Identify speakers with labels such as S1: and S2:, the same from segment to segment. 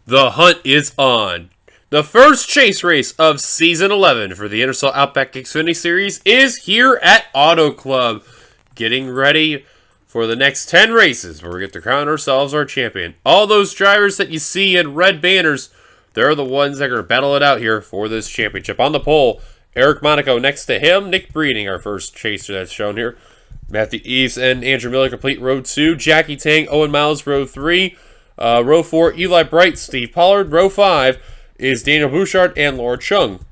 S1: The hunt is on. The first chase race of Season 11 for the NRSL Outback Xfinity Series is here at Auto Club. Getting ready for the next 10 races where we get to crown ourselves our champion. All those drivers that you see in red banners, they're the ones that are going to battle it out here for this championship. On the pole, Eric Monaco next to him. Nick Breeding, our first chaser that's shown here. Matthew Eves and Andrew Miller complete row 2. Jackie Tang, Owen Miles, row 3. Row 4, Eli Bright, Steve Pollard. Row 5 is Daniel Bouchard and Laura Chung.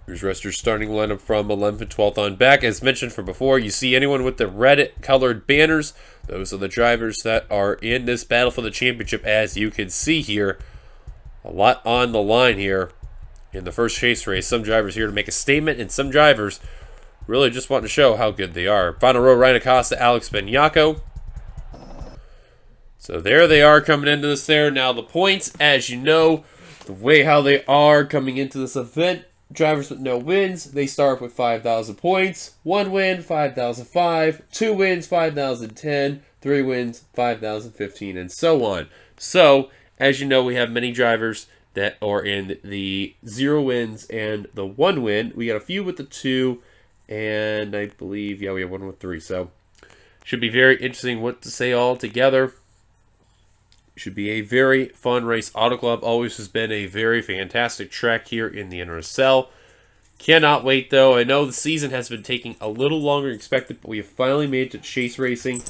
S1: Here's the rest of your starting lineup from 11th and 12th on back. As mentioned from before, you see anyone with the red-colored banners. Those are the drivers that are in this battle for the championship, as you can see here. A lot on the line here in the first chase race. Some drivers here to make a statement, and some drivers really just want to show how good they are. Final row, Ryan Acosta, Alex Benyako. So there they are coming into this there. Now the points, as you know, the way how they are coming into this event, drivers with no wins, they start with 5,000 points. 1 win, 5,005. 2 wins, 5,010. 3 wins, 5,015, and so on. So, as you know, we have many drivers that are in the 0 wins and the 1 win. We got a few with the 2, and I believe, yeah, we have 1 with 3. So, should be very interesting what to say all together. Should be a very fun race. Auto Club always has been a very fantastic track here in the NRSL. Cannot wait, though. I know the season has been taking a little longer than expected, but we have finally made it to chase racing,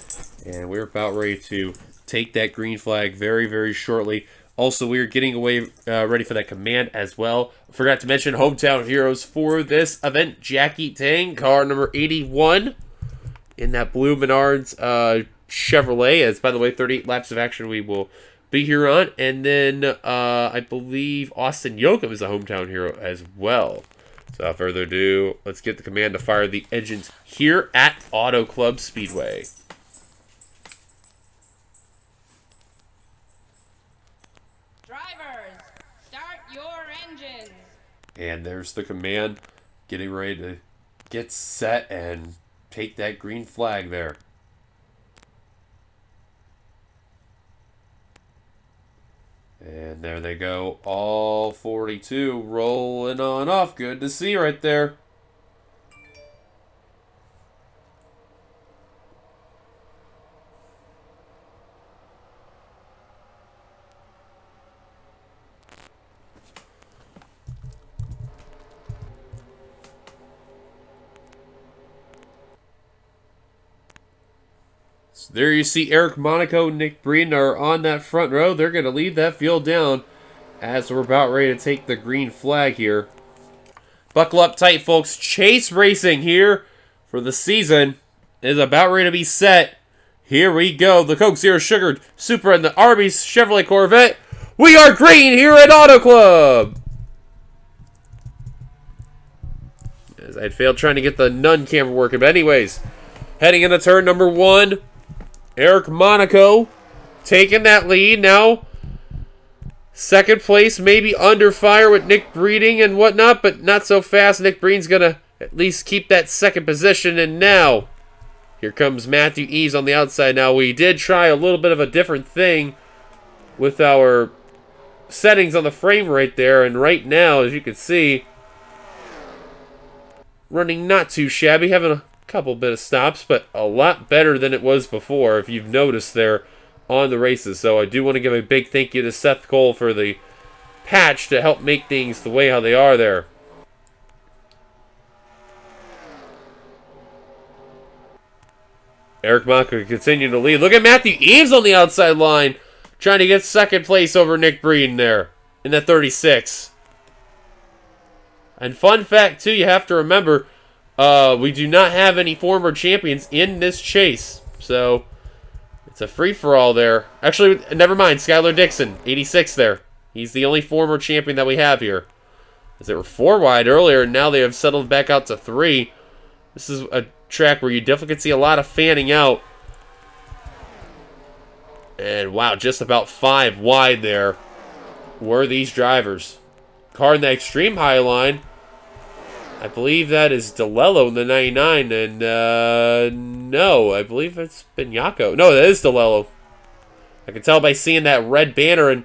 S1: and we're about ready to take that green flag very, very shortly. Also, we are getting away ready for that command as well. I forgot to mention hometown heroes for this event. Jackie Tang, car number 81 in that blue Menards Chevrolet, as by the way, 38 laps of action we will be here on. And then I believe Austin Yoakum is a hometown hero as well. So without further ado, let's get the command to fire the engines here at Auto Club Speedway.
S2: Drivers, start your engines.
S1: And there's the command getting ready to get set and take that green flag there. And there they go, all 42 rolling on off. Good to see right there. So there you see Eric Monaco, Nick Breen are on that front row. They're going to lead that field down as we're about ready to take the green flag here. Buckle up tight, folks. Chase racing here for the season is about ready to be set. Here we go. The Coke Zero Sugared Super and the Arby's Chevrolet Corvette. We are green here at Auto Club. As I failed trying to get the nun camera working. But anyways, heading into turn number 1. Eric Monaco taking that lead now. Second place, maybe under fire with Nick Breeding and whatnot, but not so fast. Nick Breeding's going to at least keep that second position. And now, here comes Matthew Eves on the outside. Now, we did try a little bit of a different thing with our settings on the frame right there. And right now, as you can see, running not too shabby, having a couple bit of stops, but a lot better than it was before, if you've noticed there on the races. So I do want to give a big thank you to Seth Cole for the patch to help make things the way how they are there. Eric Monaco continuing to lead. Look at Matthew Eves on the outside line, trying to get second place over Nick Breen there in the 36. And fun fact too, you have to remember, we do not have any former champions in this chase. So, it's a free-for-all there. Actually, never mind. Skylar Dixon, 86 there. He's the only former champion that we have here. As they were 4 wide earlier, and now they have settled back out to 3. This is a track where you definitely can see a lot of fanning out. And wow, just about 5 wide there were these drivers. Car in the extreme high line. I believe that is DeLello in the 99, and no, I believe it's Benyako. No, that is DeLello. I can tell by seeing that red banner, and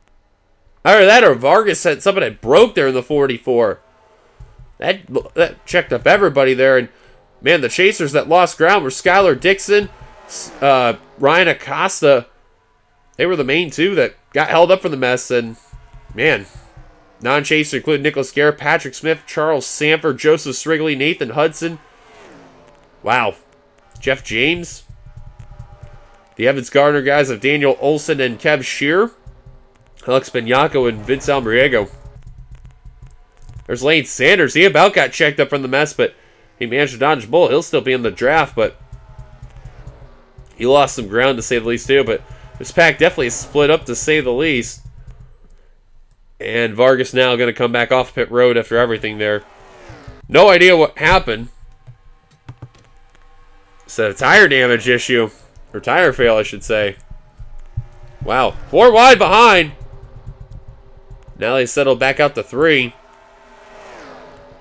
S1: Either that or Vargas had something that broke there in the 44. That checked up everybody there. And, man, the chasers that lost ground were Skylar Dixon, Ryan Acosta. They were the main two that got held up from the mess. And, man, non-chaser included Nicholas Garrett, Patrick Smith, Charles Sanford, Joseph Strigley, Nathan Hudson. Wow. Jeff James. The Evans Gardner guys of Daniel Olson and Kev Shear. Alex Benyako and Vince Almariego. There's Lane Sanders. He about got checked up from the mess, but he managed to dodge a bullet. He'll still be in the draft, but he lost some ground to say the least too. But this pack definitely split up to say the least. And Vargas now going to come back off pit road after everything there. No idea what happened. It's a tire damage issue. Or tire fail, I should say. Wow. 4 wide behind. Now they settle back out to 3.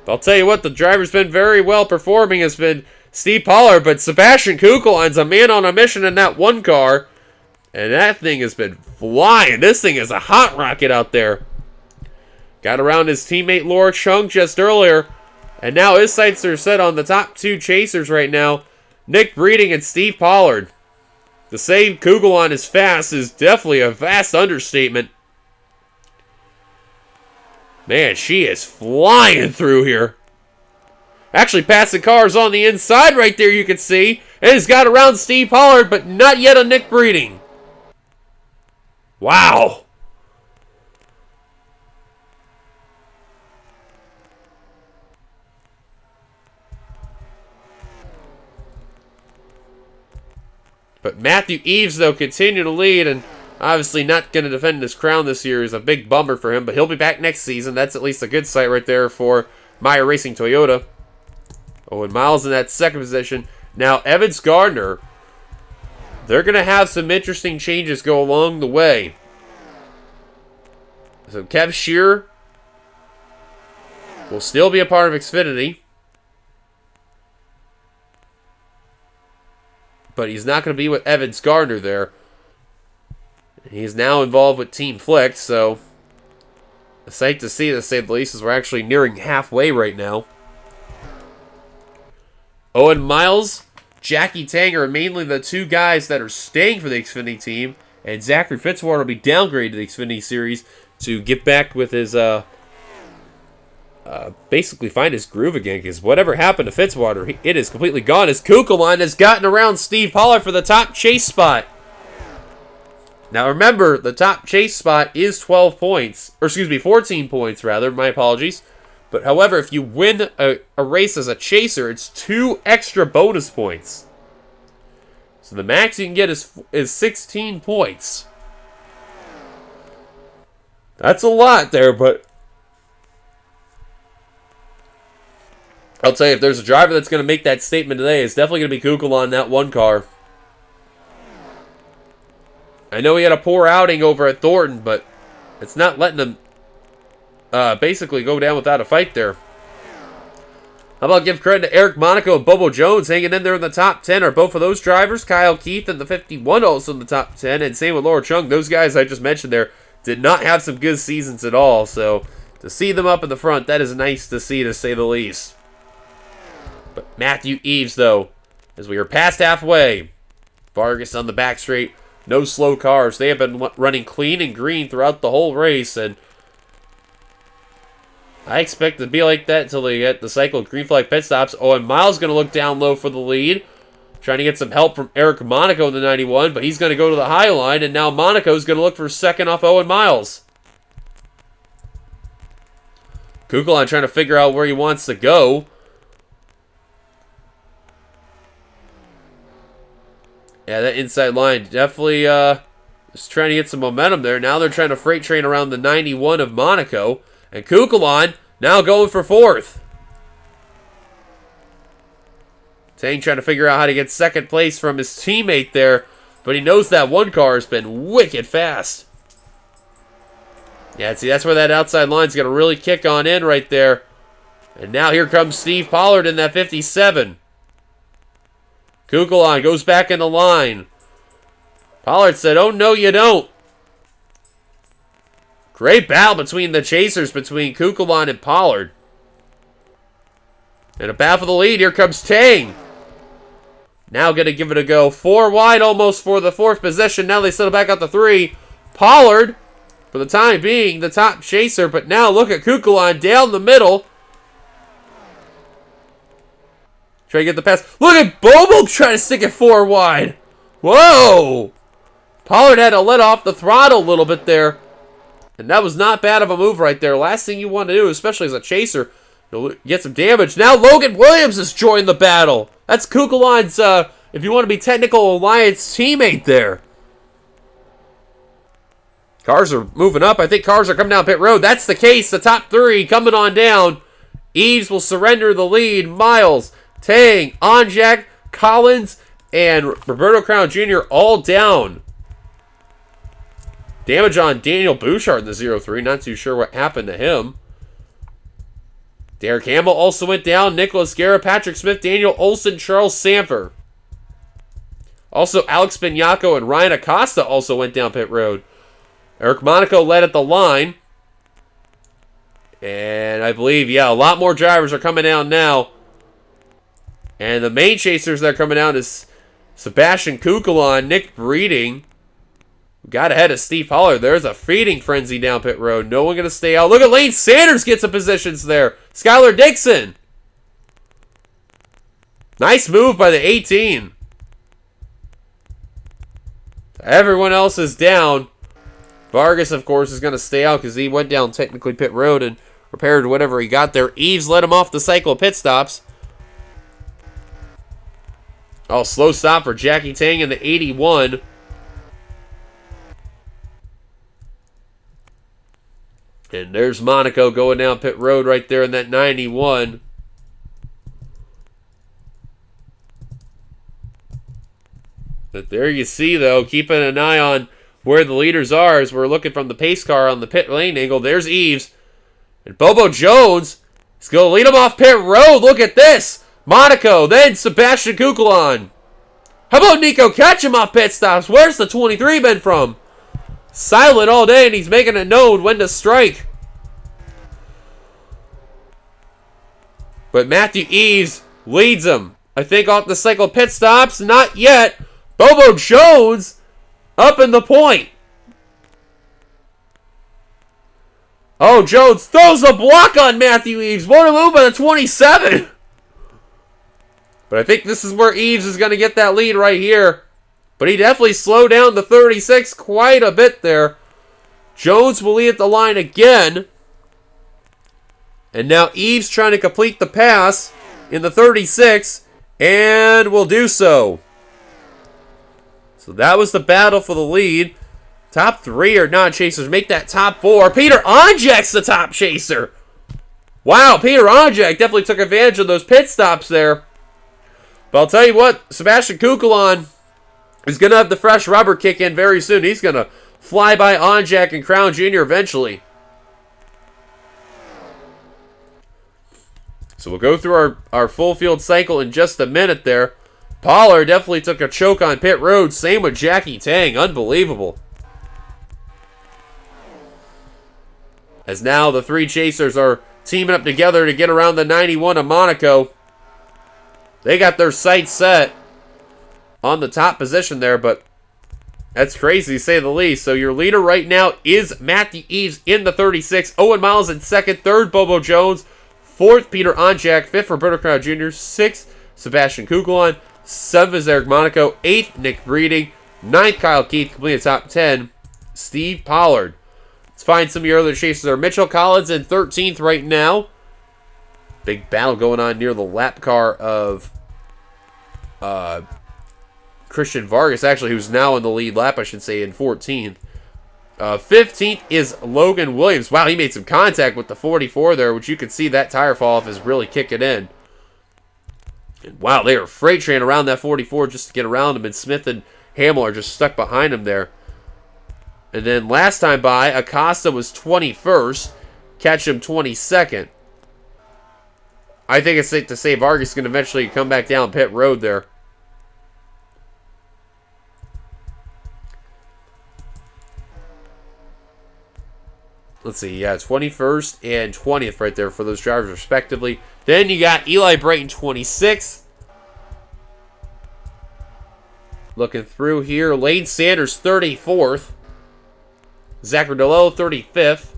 S1: But I'll tell you what, the driver's been very well performing. Has been Steve Pollard, but Sebastian Kugelheim's a man on a mission in that one car. And that thing has been flying. This thing is a hot rocket out there. Got around his teammate Laura Chung just earlier. And now his sights are set on the top 2 chasers right now. Nick Breeding and Steve Pollard. To say Kugelheim is fast is definitely a vast understatement. Man, she is flying through here. Actually passing cars on the inside right there, you can see. And has got around Steve Pollard, but not yet a Nick Breeding. Wow. But Matthew Eves, though, continue to lead, and obviously not going to defend his crown this year is a big bummer for him, but he'll be back next season. That's at least a good sight right there for Meyer Racing Toyota. Owen Miles in that second position. Now, Evans Gardner, they're going to have some interesting changes go along the way. So Kev Shear will still be a part of Xfinity. But he's not going to be with Evans Gardner there. He's now involved with Team Flick, so a sight to see, to say the least, as we're actually nearing halfway right now. Owen Miles, Jackie Tang are mainly the 2 guys that are staying for the Xfinity team, and Zachary Fitzwater will be downgraded to the Xfinity series to get back with his, basically find his groove again, because whatever happened to Fitzwater, it is completely gone, as Kugelheim has gotten around Steve Pollard for the top chase spot. Now remember, the top chase spot is 12 points, or excuse me, 14 points rather, my apologies. But however, if you win a race as a chaser, it's 2 extra bonus points. So the max you can get is 16 points. That's a lot there, but I'll tell you, if there's a driver that's going to make that statement today, it's definitely going to be Kugelheim in that one car. I know he had a poor outing over at Thornton, but it's not letting him basically go down without a fight there. How about give credit to Eric Monaco and Bobo Jones hanging in there in the top 10? Are both of those drivers? Kyle Keith and the 51 also in the top 10, and same with Laura Chung. Those guys I just mentioned there did not have some good seasons at all, so to see them up in the front, that is nice to see, to say the least. But Matthew Eves, though, as we are past halfway, Vargas on the back straight, no slow cars. They have been running clean and green throughout the whole race, and I expect it to be like that until they get the cycle of green flag pit stops. Owen Miles going to look down low for the lead, trying to get some help from Eric Monaco in the 91, but he's going to go to the high line, and now Monaco's going to look for second off Owen Miles. Kugelheim trying to figure out where he wants to go. Yeah, that inside line definitely just trying to get some momentum there. Now they're trying to freight train around the 91 of Monaco. And Kugelheim now going for 4th. Tang trying to figure out how to get second place from his teammate there. But he knows that one car has been wicked fast. Yeah, see, that's where that outside line's going to really kick on in right there. And now here comes Steve Pollard in that 57. Kugelheim goes back in the line. Pollard said, "Oh, no, you don't." Great battle between the chasers, between Kukulon and Pollard. And a battle for the lead. Here comes Tang. Now going to give it a go. 4 wide almost for the 4th position. Now they settle back out to 3. Pollard, for the time being, the top chaser. But now look at Kukulon down the middle. Try to get the pass. Look at Bobo trying to stick it 4 wide. Whoa! Pollard had to let off the throttle a little bit there. And that was not bad of a move right there. Last thing you want to do, especially as a chaser, get some damage. Now Logan Williams has joined the battle. That's Kukulon's, if you want to be technical, alliance teammate there. Cars are moving up. I think cars are coming down pit road. That's the case. The top 3 coming on down. Eves will surrender the lead. Miles, Tang, Onjak, Collins, and Roberto Crown Jr. all down. Damage on Daniel Bouchard in the 0-3. Not too sure what happened to him. Derek Campbell also went down. Nicholas Guerra, Patrick Smith, Daniel Olson, Charles Sanford. Also, Alex Bignacco and Ryan Acosta also went down pit road. Eric Monaco led at the line. And I believe, yeah, a lot more drivers are coming down now. And the main chasers that are coming out is Sebastian Kukulon, Nick Breeding. Got ahead of Steve Pollard. There's a feeding frenzy down pit road. No one going to stay out. Look at Lane Sanders get some positions there. Skylar Dixon. Nice move by the 18. Everyone else is down. Vargas, of course, is going to stay out because he went down technically pit road and repaired whatever he got there. Eves led him off the cycle of pit stops. Oh, slow stop for Jackie Tang in the 81. And there's Monaco going down pit road right there in that 91. But there you see, though, keeping an eye on where the leaders are as we're looking from the pace car on the pit lane angle. There's Eves. And Bobo Jones is going to lead him off pit road. Look at this. Monaco, then Sebastian Kukulon. How about Nico Ketchum off pit stops? Where's the 23 been from? Silent all day, and he's making it known when to strike. But Matthew Eves leads him. I think off the cycle pit stops. Not yet. Bobo Jones up in the point. Oh, Jones throws a block on Matthew Eves. What a move by the 27. But I think this is where Eves is going to get that lead right here. But he definitely slowed down the 36 quite a bit there. Jones will lead at the line again. And now Eves trying to complete the pass in the 36. And will do so. So that was the battle for the lead. Top 3 are non-chasers. Make that top 4. Peter Onjak's the top chaser. Wow, Peter Onjak definitely took advantage of those pit stops there. But I'll tell you what, Sebastian Kukulon is going to have the fresh rubber kick in very soon. He's going to fly by Onjak and Crown Jr. eventually. So we'll go through our full field cycle in just a minute there. Pollard definitely took a choke on pit road. Same with Jackie Tang. Unbelievable. As now the 3 chasers are teaming up together to get around the 91 of Monaco. They got their sights set on the top position there, but that's crazy to say the least. So your leader right now is Matthew Eves in the 36. Owen Miles in second. Third, Bobo Jones. Fourth, Peter Onjak. Fifth, Roberto Crown Jr. Sixth, Sebastian Kukulon. Seventh is Eric Monaco. Eighth, Nick Breeding. Ninth, Kyle Keith. Completing the top 10, Steve Pollard. Let's find some of your other chasers there. Mitchell Collins in 13th right now. Big battle going on near the lap car of Christian Vargas, actually, who's now in the lead lap, I should say, in 14th. 15th is Logan Williams. Wow, he made some contact with the 44 there, which you can see that tire fall off is really kicking in. And wow, they are freight train around that 44 just to get around him, and Smith and Hamill are just stuck behind him there. And then last time by, Acosta was 21st, Ketchum 22nd. I think it's safe to say Vargas is going to eventually come back down pit road there. let's see, yeah, 21st and 20th right there for those drivers respectively. Then you got Eli Brayton 26th. Looking through here, Lane Sanders 34th. Zachary DeLello 35th.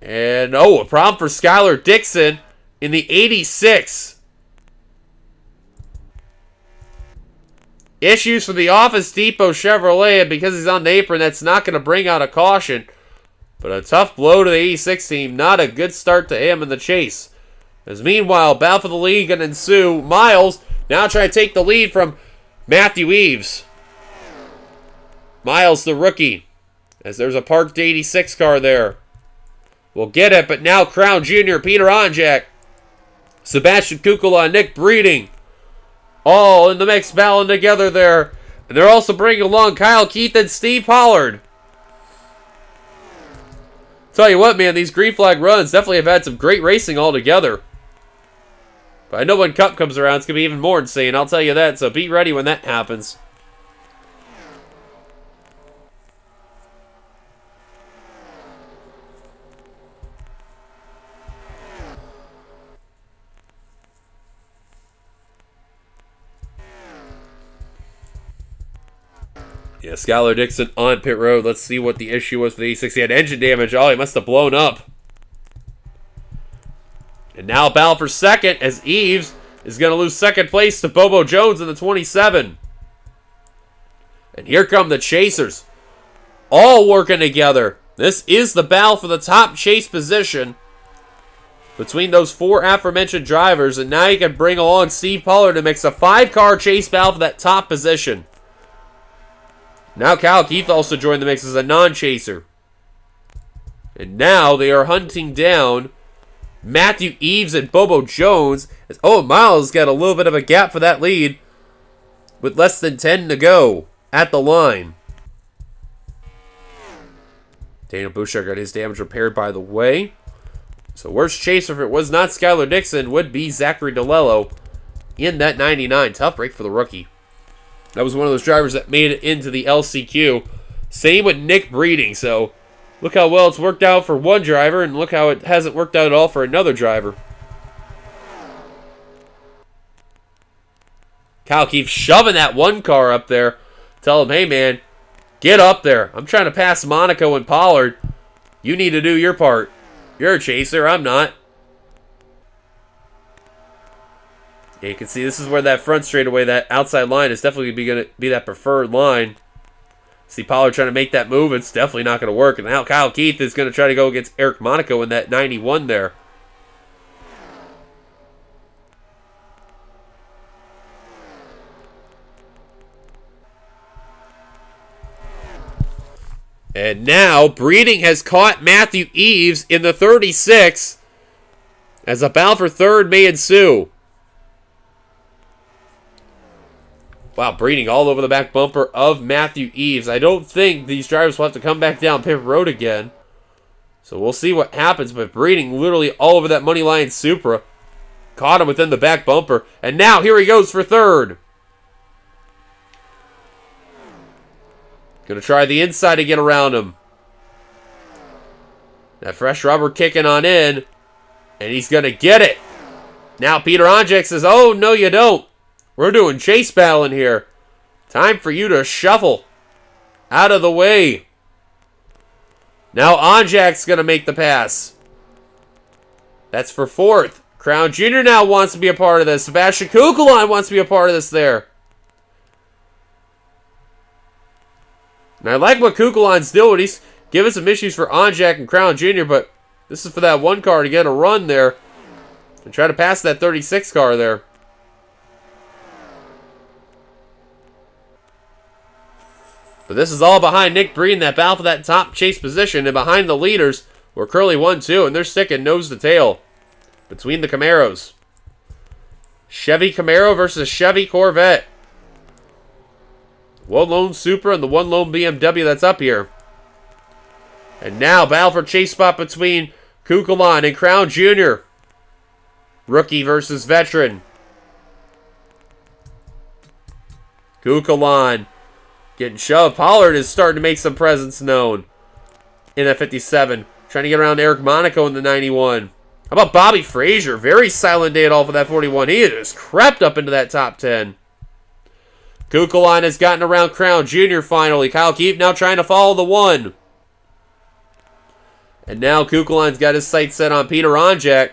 S1: And, a problem for Skylar Dixon in the 86. Issues for the Office Depot Chevrolet, and because he's on the apron, that's not going to bring out a caution. But a tough blow to the 86 team. Not a good start to him in the chase. As meanwhile, battle for the lead going to ensue. Miles now trying to take the lead from Matthew Eves. Miles, the rookie, as there's a parked 86 car there. Will get it, but now Crown Jr., Peter Onjak, Sebastian Kukula, Nick Breeding, all in the mix, battling together there. And they're also bringing along Kyle Keith and Steve Pollard. Tell you what, man, these green flag runs definitely have had some great racing altogether. But I know when Cup comes around, it's going to be even more insane, I'll tell you that. So be ready when that happens. Yeah, Skylar Dixon on pit road. Let's see what the issue was for the E6. He had engine damage. Oh, he must have blown up. And now battle for second as Eves is going to lose second place to Bobo Jones in the 27. And here come the chasers. All working together. This is the battle for the top chase position between those four aforementioned drivers. And now you can bring along Steve Pollard to mix a 5-car chase battle for that top position. Now Kyle Keith also joined the mix as a non-chaser. And now they are hunting down Matthew Eves and Bobo Jones. As Owen Miles got a little bit of a gap for that lead with less than 10 to go at the line. Daniel Bouchard got his damage repaired, by the way. So worst chaser, if it was not Skylar Dixon, would be Zachary DeLello in that 99. Tough break for the rookie. That was one of those drivers that made it into the LCQ. Same with Nick Breeding. So look how well it's worked out for one driver, and look how it hasn't worked out at all for another driver. Kyle keeps shoving that one car up there. Tell him, hey man, get up there. I'm trying to pass Monaco and Pollard. You need to do your part. You're a chaser, I'm not. Yeah, you can see this is where that front straightaway, that outside line is definitely going to be that preferred line. See Pollard trying to make that move. It's definitely not going to work. And now Kyle Keith is going to try to go against Eric Monaco in that 91 there. And now Breeding has caught Matthew Eves in the 36 as a battle for third may ensue. Wow, Breeding all over the back bumper of Matthew Eves. I don't think these drivers will have to come back down pit road again. So we'll see what happens. But Breeding literally all over that Moneyline Supra. Caught him within the back bumper. And now here he goes for third. Gonna try the inside to get around him. That fresh rubber kicking on in. And he's gonna get it. Now Peter Onjek says, oh, no you don't. We're doing chase battle in here. Time for you to shuffle. Out of the way. Now Onjak's going to make the pass. That's for fourth. Crown Jr. now wants to be a part of this. Sebastian Kukulon wants to be a part of this there. And I like what Kukulon's doing. He's giving some issues for Onjak and Crown Jr., but this is for that one car to get a run there. And try to pass that 36 car there. But this is all behind Nick Breeden, that battle for that top chase position, and behind the leaders were Curly 1-2, and they're sticking nose to tail between the Camaros. Chevy Camaro versus Chevy Corvette. One lone Supra and the one lone BMW that's up here. And now battle for chase spot between Kukulon and Crown Jr. Rookie versus veteran. Kukulon Getting shoved. Pollard is starting to make some presence known in that 57. Trying to get around Eric Monaco in the 91. How about Bobby Frazier? Very silent day at all for that 41. He has crept up into that top 10. Kukulon has gotten around Crown Jr. finally. Kyle Keefe now trying to follow the 1. And now Kukulon's got his sights set on Peter Onjak.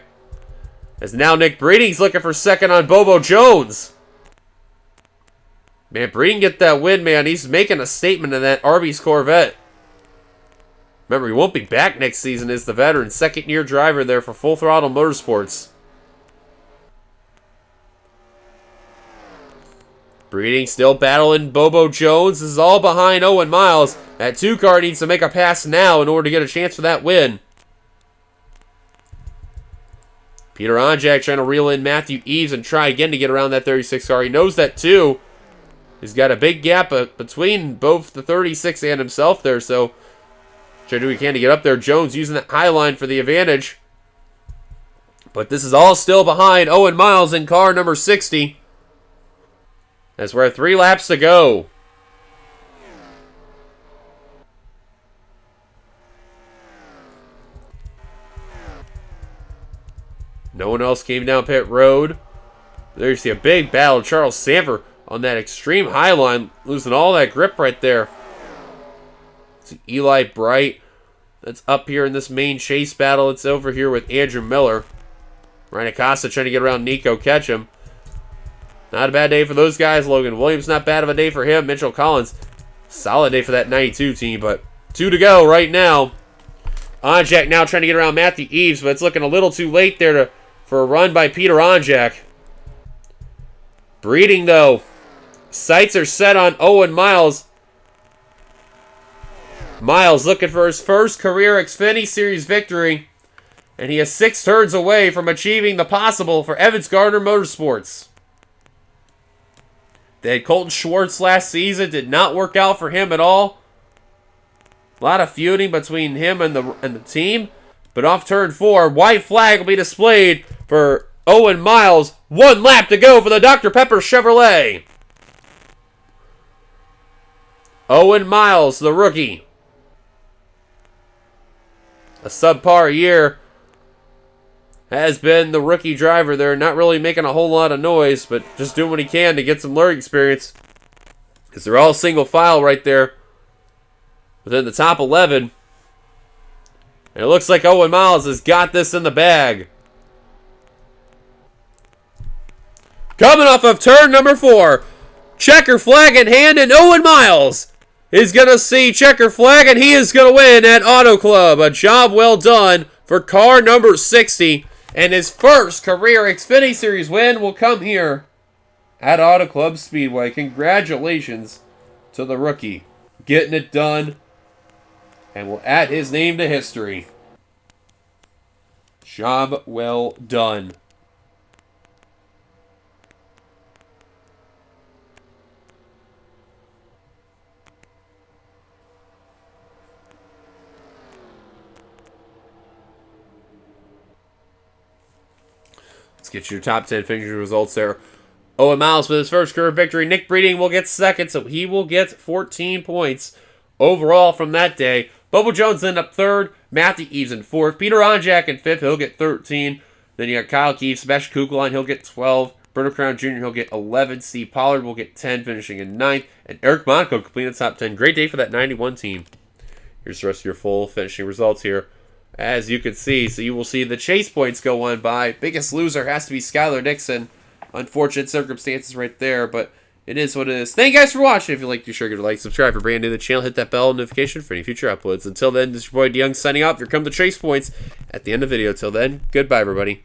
S1: As now Nick Breeding's looking for second on Bobo Jones. Man, Breeding get that win, man. He's making a statement in that Arby's Corvette. Remember, he won't be back next season as the veteran. Second-year driver there for Full Throttle Motorsports. Breeding still battling Bobo Jones. This is all behind Owen Miles. That 2 car needs to make a pass now in order to get a chance for that win. Peter Onjak trying to reel in Matthew Eves and try again to get around that 36 car. He knows that too. He's got a big gap between both the 36 and himself there, so try to do what he can to get up there. Jones using that high line for the advantage. But this is all still behind Owen Miles in car number 60. As we're at 3 laps to go. No one else came down pit road. There you see a big battle. Charles Sanford on that extreme high line, losing all that grip right there. It's Eli Bright that's up here in this main chase battle. It's over here with Andrew Miller. Ryan Acosta trying to get around Nico Ketchum. Not a bad day for those guys. Logan Williams, not bad of a day for him. Mitchell Collins, solid day for that 92 team, but 2 to go right now. Onjak now trying to get around Matthew Eves, but it's looking a little too late there for a run by Peter Onjak. Breeding, though. Sights are set on Owen Miles. Miles looking for his first career Xfinity Series victory, and he is 6 turns away from achieving the possible for Evans Gardner Motorsports. They had Colton Schwartz last season. Did not work out for him at all. A lot of feuding between him and the team. But off turn 4, white flag will be displayed for Owen Miles. 1 lap to go for the Dr. Pepper Chevrolet. Owen Miles, the rookie. A subpar year. Has been the rookie driver there, not really making a whole lot of noise, but just doing what he can to get some learning experience. Because they're all single file right there within the top 11. And it looks like Owen Miles has got this in the bag. Coming off of turn number 4, checker flag in hand, and Owen Miles is going to see checker flag, and he is going to win at Auto Club. A job well done for car number 60. And his first career Xfinity Series win will come here at Auto Club Speedway. Congratulations to the rookie. Getting it done. And will add his name to history. Job well done. Let's get your top 10 finishing results there. Owen Miles with his first career victory. Nick Breeding will get second, so he will get 14 points overall from that day. Bobo Jones end up third. Matthew Eves in fourth. Peter Onjak in fifth. He'll get 13. Then you got Kyle Keefe, Sebastian Kugelheim. He'll get 12. Bernard Crown Jr. He'll get 11. Steve Pollard will get 10, finishing in ninth. And Eric Monaco completing the top 10. Great day for that 91 team. Here's the rest of your full finishing results here. As you can see, so you will see the chase points go on by. Biggest loser has to be Skylar Dixon. Unfortunate circumstances right there, but it is what it is. Thank you guys for watching. If you liked, be sure to give a like, subscribe for brand new to the channel, hit that bell notification for any future uploads. Until then, this is your boy DeYoung signing off. Here come the chase points at the end of the video. Till then, goodbye, everybody.